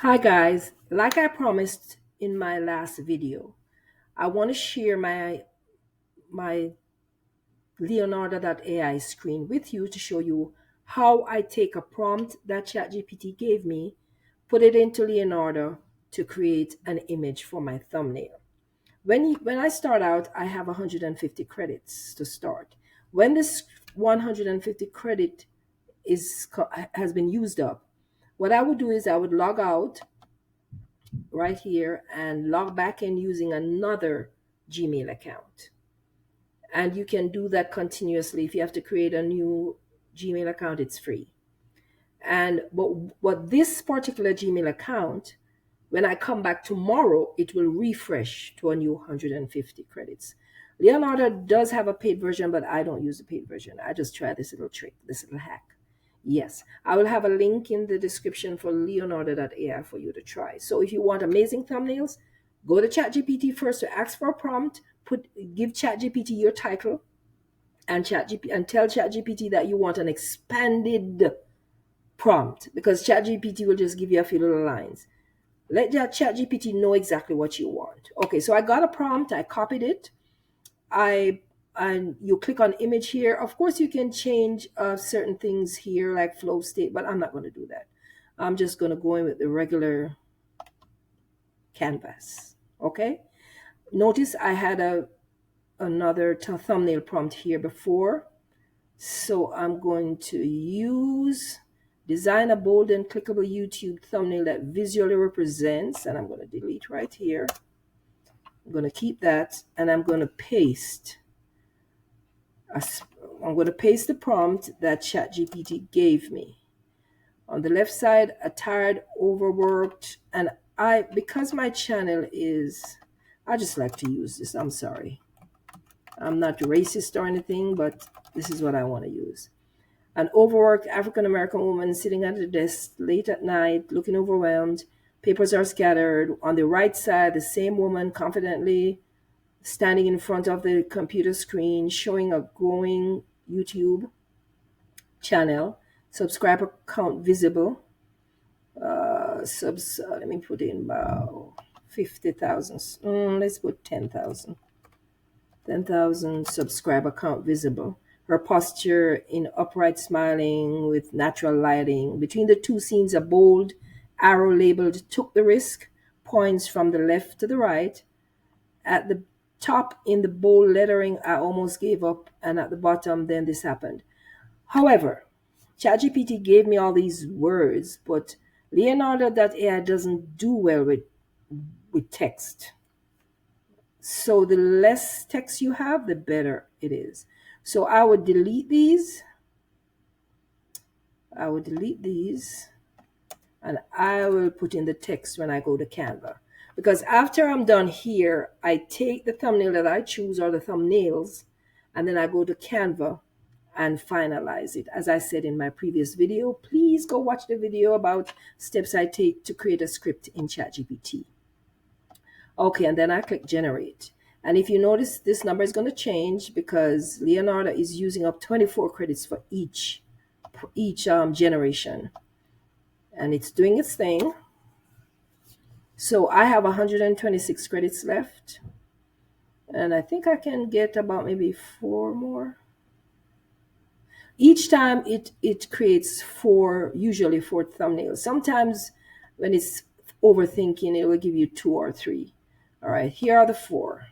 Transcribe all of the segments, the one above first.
Hi guys, like I promised in my last video, I want to share my Leonardo.ai screen with you to show you how I take a prompt that ChatGPT gave me, put it into Leonardo to create an image for my thumbnail. When I start out, I have 150 credits to start. When this 150 credit has been used up, what I would do is I would log out right here and log back in using another Gmail account. And you can do that continuously. If you have to create a new Gmail account, it's free. And but this particular Gmail account, when I come back tomorrow, it will refresh to a new 150 credits. Leonardo does have a paid version, but I don't use the paid version. I just try this little trick, this little hack. Yes, I will have a link in the description for Leonardo.ai for you to try. So if you want amazing thumbnails, go to ChatGPT first to ask for a prompt. Give ChatGPT your title and tell ChatGPT that you want an expanded prompt because ChatGPT will just give you a few little lines. Let that ChatGPT know exactly what you want. Okay, so I got a prompt. I copied it. And you click on image here. Of course, you can change certain things here like flow state, but I'm not going to do that. I'm just going to go in with the regular canvas. Okay. Notice I had another thumbnail prompt here before. So I'm going to use design a bold and clickable YouTube thumbnail that visually represents, and I'm going to delete right here. I'm going to keep that, and I'm going to paste. I'm going to paste the prompt that ChatGPT gave me. On the left side, a tired, overworked, and because my channel is, I just like to use this. I'm sorry. I'm not racist or anything, but this is what I want to use. An overworked African American woman sitting at a desk late at night, looking overwhelmed. Papers are scattered. On the right side, the same woman confidently standing in front of the computer screen, showing a growing YouTube channel, subscriber count visible. Let me put in about 50,000. Let's put 10,000. 10,000 subscriber count visible. Her posture in upright smiling with natural lighting. Between the two scenes, a bold arrow labeled took the risk points from the left to the right. At the top in the bold lettering, I almost gave up. And at the bottom, then this happened. However, ChatGPT gave me all these words, but Leonardo.ai doesn't do well with text. So the less text you have, the better it is. So I would delete these. And I will put in the text when I go to Canva. Because after I'm done here, I take the thumbnail that I choose or the thumbnails, and then I go to Canva and finalize it. As I said in my previous video, please go watch the video about steps I take to create a script in ChatGPT. Okay, and then I click generate. And if you notice, this number is going to change because Leonardo is using up 24 credits for each generation. And it's doing its thing. So I have 126 credits left. And I think I can get about maybe 4 more. Each time it creates usually four thumbnails. Sometimes when it's overthinking, it will give you 2 or 3. All right, here are the 4.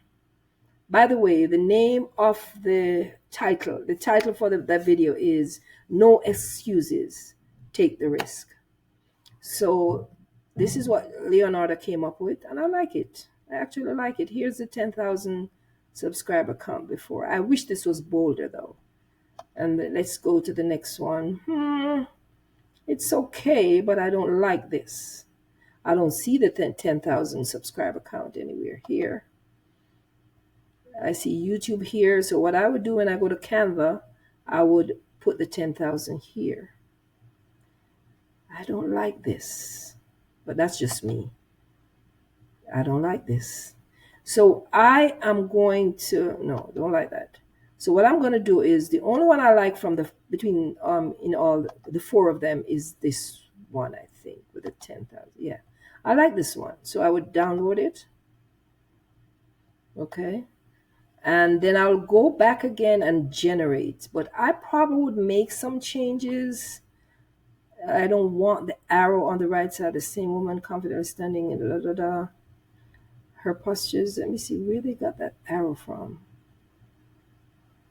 By the way, the name of the title for that video is No Excuses, Take the Risk. So this is what Leonardo came up with, and I like it. I actually like it. Here's the 10,000 subscriber count before. I wish this was bolder though. And let's go to the next one. It's okay, but I don't like this. I don't see the 10,000 subscriber count anywhere here. I see YouTube here. So what I would do when I go to Canva, I would put the 10,000 here. I don't like this, but that's just me. I don't like this. So I am going to, no, don't like that. So what I'm going to do is the only one I like from in all the 4 of them is this one, I think, with the 10,000. Yeah. I like this one. So I would download it. Okay. And then I'll go back again and generate. But I probably would make some changes. I don't want the arrow on the right side. The same woman confidently standing in da, da, da. Her postures. Let me see where they got that arrow from.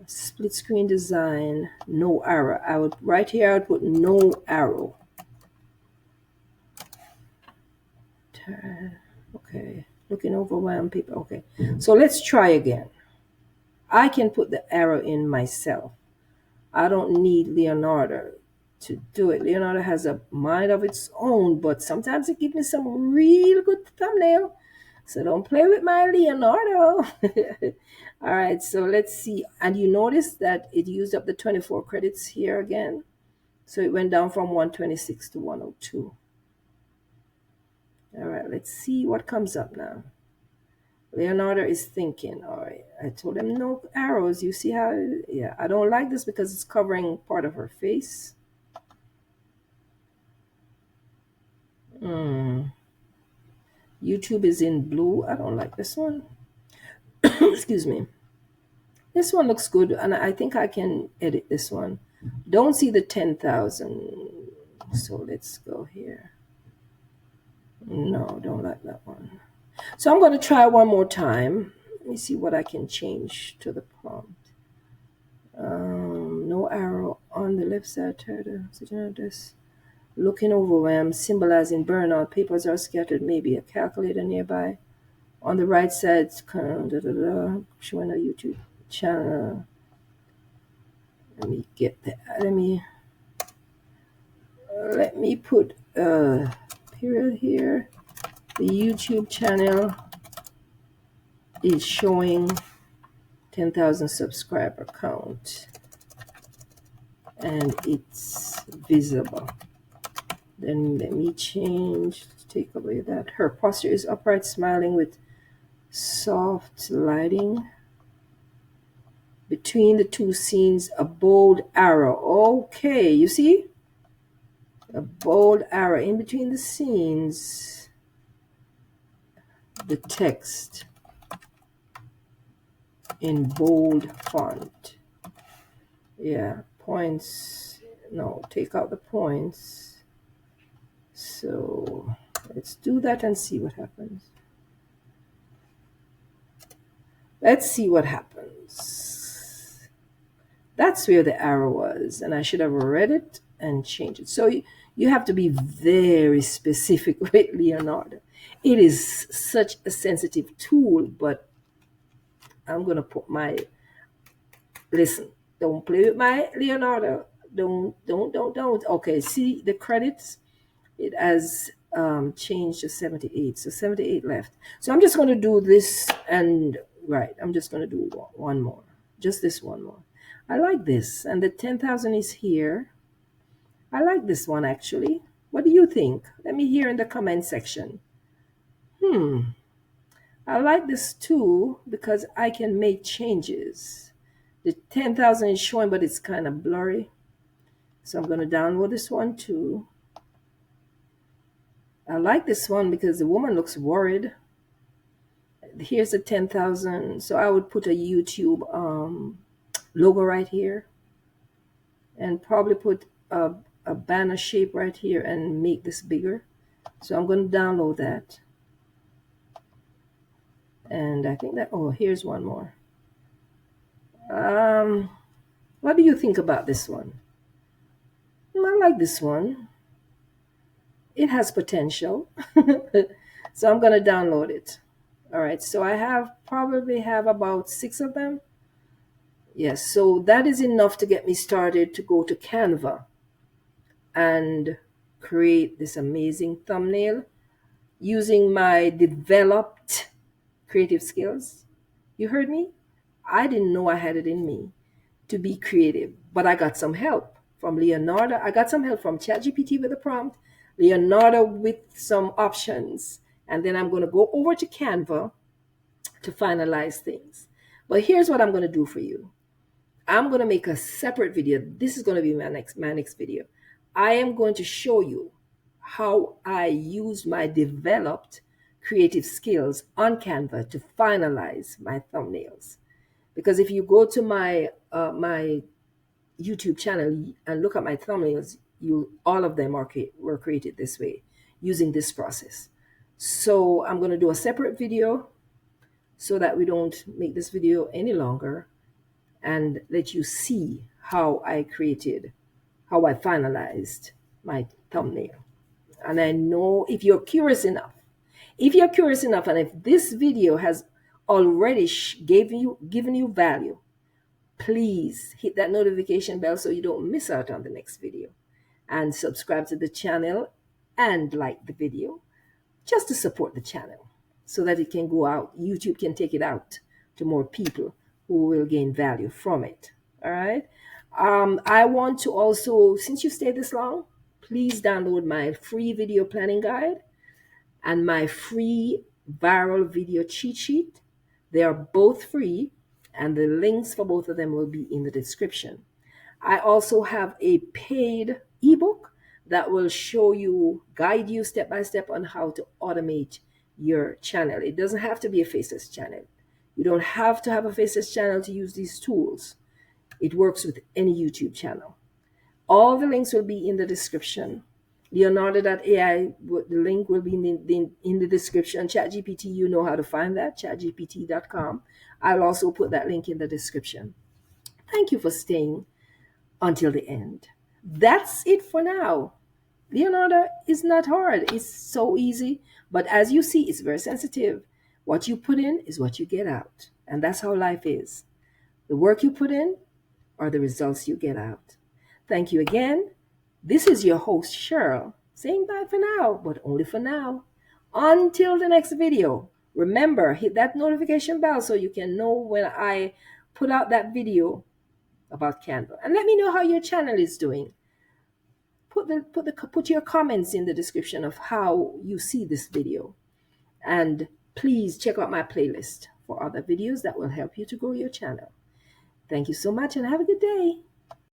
Split screen design, no arrow. I would right here. I would put no arrow. Okay, looking overwhelmed people. Okay, so let's try again. I can put the arrow in myself. I don't need Leonardo to do it. Leonardo has a mind of its own, but sometimes it gives me some real good thumbnail. So don't play with my Leonardo. All right, so let's see. And you notice that it used up the 24 credits here again. So it went down from 126 to 102. All right, let's see what comes up now. Leonardo is thinking. All right, I told him no arrows. You see how, yeah, I don't like this because it's covering part of her face. YouTube is in blue. I don't like this one. Excuse me. This one looks good, and I think I can edit this one. Don't see the 10,000. So let's go here. No, don't like that one. So I'm going to try one more time. Let me see what I can change to the prompt. No arrow on the left side. This looking overwhelmed, symbolizing burnout. Papers are scattered. Maybe a calculator nearby. On the right side, showing a YouTube channel. Let me get that. Let me put a period here. The YouTube channel is showing 10,000 subscriber count, and it's visible. Then let me take away that. Her posture is upright, smiling with soft lighting. Between the two scenes, a bold arrow. Okay, you see? A bold arrow in between the scenes. The text in bold font. Yeah, points. No, take out the points. So let's do that and see what happens. Let's see what happens. That's where the arrow was, and I should have read it and changed it. So you have to be very specific with Leonardo. It is such a sensitive tool, but I'm going to put my, listen, don't play with my Leonardo. Don't. Okay, see the credits? It has changed to 78. So 78 left. So I'm just going to do this and, right, I'm just going to do one more. Just this one more. I like this. And the 10,000 is here. I like this one, actually. What do you think? Let me hear in the comment section. I like this too because I can make changes. The 10,000 is showing, but it's kind of blurry. So I'm going to download this one too. I like this one because the woman looks worried. Here's the 10,000. So I would put a YouTube logo right here and probably put a banner shape right here and make this bigger. So I'm going to download that. And I think that, oh, here's one more. What do you think about this one? I like this one. It has potential. So I'm going to download it. All right, so I probably have about 6 of them. Yes, so that is enough to get me started to go to Canva and create this amazing thumbnail using my developed creative skills. You heard me? I didn't know I had it in me to be creative, but I got some help from Leonardo. I got some help from ChatGPT with the prompt, Leonardo with some options, and then I'm going to go over to Canva to finalize things. But here's what I'm going to do for you. I'm going to make a separate video. This is going to be my next video. I am going to show you how I use my developed creative skills on Canva to finalize my thumbnails. Because if you go to my YouTube channel and look at my thumbnails, you all of them were created this way using this process. So I'm going to do a separate video so that we don't make this video any longer, and let you see how I finalized my thumbnail. And I know if you're curious enough, and if this video has already given you value, please hit that notification bell so you don't miss out on the next video, and subscribe to the channel and like the video just to support the channel so that it can go out. YouTube can take it out to more people who will gain value from it. All right. I want to also, since you stayed this long, please download my free video planning guide and my free viral video cheat sheet. They are both free, and the links for both of them will be in the description. I also have a paid ebook that will guide you step by step on how to automate your channel. It doesn't have to be a faceless channel. You don't have to have a faceless channel to use these tools. It works with any YouTube channel. All the links will be in the description. Leonardo.ai, the link will be in the description. ChatGPT, you know how to find that, chatgpt.com. I'll also put that link in the description. Thank you for staying until the end. That's it for now. Leonardo is not hard. It's so easy. But as you see, it's very sensitive. What you put in is what you get out. And that's how life is. The work you put in are the results you get out. Thank you again. This is your host, Cheryl, saying bye for now, but only for now. Until the next video, remember, hit that notification bell so you can know when I put out that video about Canva. And let me know how your channel is doing. Put your comments in the description of how you see this video. And please check out my playlist for other videos that will help you to grow your channel. Thank you so much and have a good day.